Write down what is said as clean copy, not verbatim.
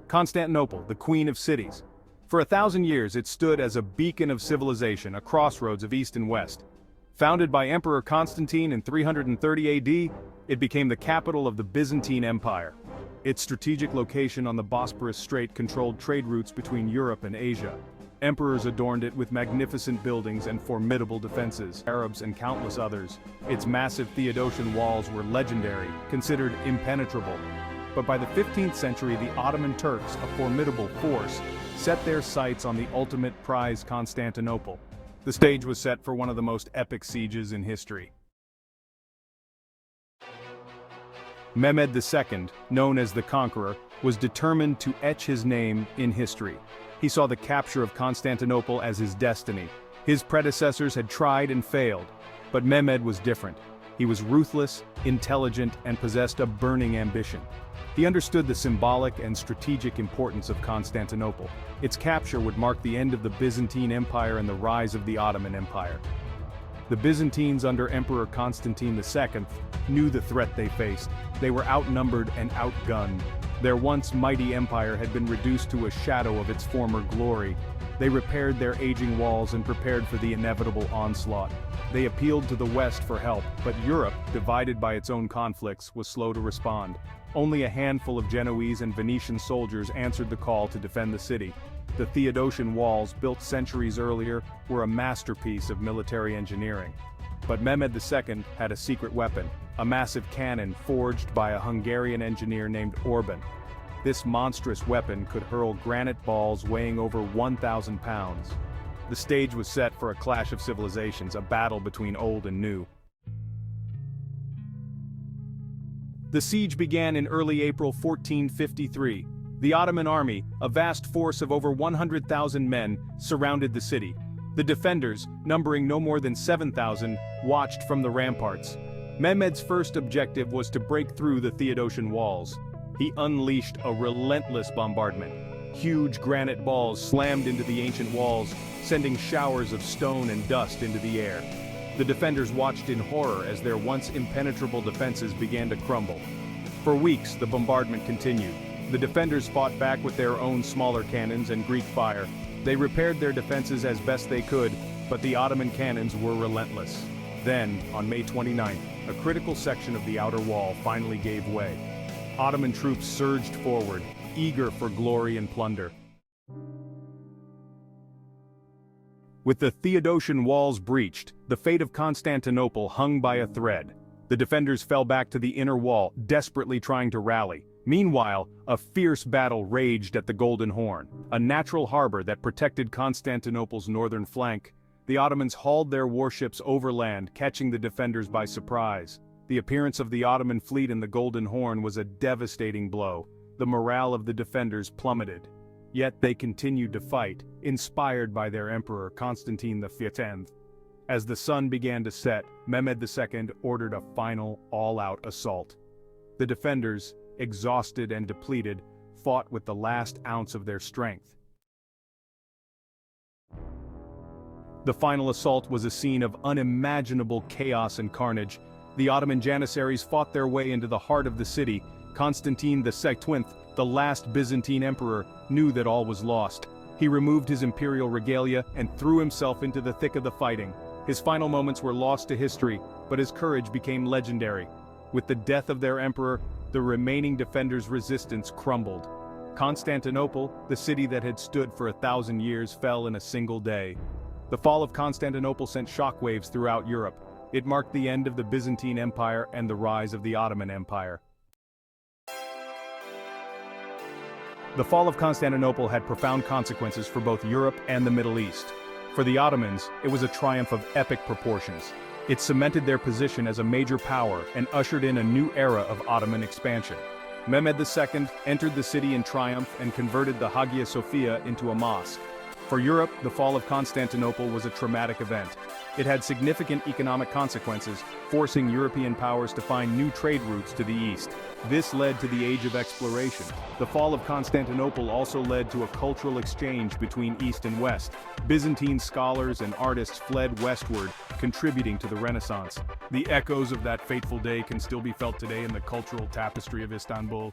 Constantinople, the queen of cities. For 1,000 years it stood as a beacon of civilization, a crossroads of East and West. Founded by Emperor Constantine in 330 AD, it became the capital of the Byzantine Empire. Its strategic location on the Bosporus Strait controlled trade routes between Europe and Asia. Emperors adorned it with magnificent buildings and formidable defenses, Arabs and countless others. Its massive Theodosian walls were legendary, considered impenetrable. But by the 15th century, the Ottoman Turks, a formidable force, set their sights on the ultimate prize, Constantinople. The stage was set for one of the most epic sieges in history. Mehmed II, known as the Conqueror, was determined to etch his name in history. He saw the capture of Constantinople as his destiny. His predecessors had tried and failed, but Mehmed was different. He was ruthless, intelligent, and possessed a burning ambition. He understood the symbolic and strategic importance of Constantinople. Its capture would mark the end of the Byzantine Empire and the rise of the Ottoman Empire. The Byzantines under Emperor Constantine II knew the threat they faced. They were outnumbered and outgunned. Their once mighty empire had been reduced to a shadow of its former glory. They repaired their aging walls and prepared for the inevitable onslaught. They appealed to the West for help, but Europe, divided by its own conflicts, was slow to respond. Only a handful of Genoese and Venetian soldiers answered the call to defend the city. The Theodosian walls, built centuries earlier, were a masterpiece of military engineering. But Mehmed II had a secret weapon, a massive cannon forged by a Hungarian engineer named Orban. This monstrous weapon could hurl granite balls weighing over 1,000 pounds. The stage was set for a clash of civilizations, a battle between old and new. The siege began in early April 1453. The Ottoman army, a vast force of over 100,000 men, surrounded the city. The defenders, numbering no more than 7,000, watched from the ramparts. Mehmed's first objective was to break through the Theodosian walls. He unleashed a relentless bombardment. Huge granite balls slammed into the ancient walls, sending showers of stone and dust into the air. The defenders watched in horror as their once impenetrable defenses began to crumble. For weeks, the bombardment continued. The defenders fought back with their own smaller cannons and Greek fire. They repaired their defenses as best they could, but the Ottoman cannons were relentless. Then, on May 29th, a critical section of the outer wall finally gave way. Ottoman troops surged forward, eager for glory and plunder. With the Theodosian walls breached, the fate of Constantinople hung by a thread. The defenders fell back to the inner wall, desperately trying to rally. Meanwhile, a fierce battle raged at the Golden Horn, a natural harbor that protected Constantinople's northern flank. The Ottomans hauled their warships overland, catching the defenders by surprise. The appearance of the Ottoman fleet in the Golden Horn was a devastating blow. The morale of the defenders plummeted. Yet they continued to fight, inspired by their emperor Constantine V. As the sun began to set, Mehmed II ordered a final, all-out assault. The defenders, exhausted and depleted, fought with the last ounce of their strength. The final assault was a scene of unimaginable chaos and carnage. The Ottoman Janissaries fought their way into the heart of the city. Constantine VII, the last Byzantine emperor, knew that all was lost. He removed his imperial regalia and threw himself into the thick of the fighting. His final moments were lost to history, but his courage became legendary. With the death of their emperor, the remaining defenders' resistance crumbled. Constantinople, the city that had stood for 1,000 years, fell in a single day. The fall of Constantinople sent shockwaves throughout Europe. It marked the end of the Byzantine Empire and the rise of the Ottoman Empire. The fall of Constantinople had profound consequences for both Europe and the Middle East. For the Ottomans, it was a triumph of epic proportions. It cemented their position as a major power and ushered in a new era of Ottoman expansion. Mehmed II entered the city in triumph and converted the Hagia Sophia into a mosque. For Europe, the fall of Constantinople was a traumatic event. It had significant economic consequences, forcing European powers to find new trade routes to the east. This led to the Age of Exploration. The fall of Constantinople also led to a cultural exchange between East and West. Byzantine scholars and artists fled westward, contributing to the Renaissance. The echoes of that fateful day can still be felt today in the cultural tapestry of Istanbul.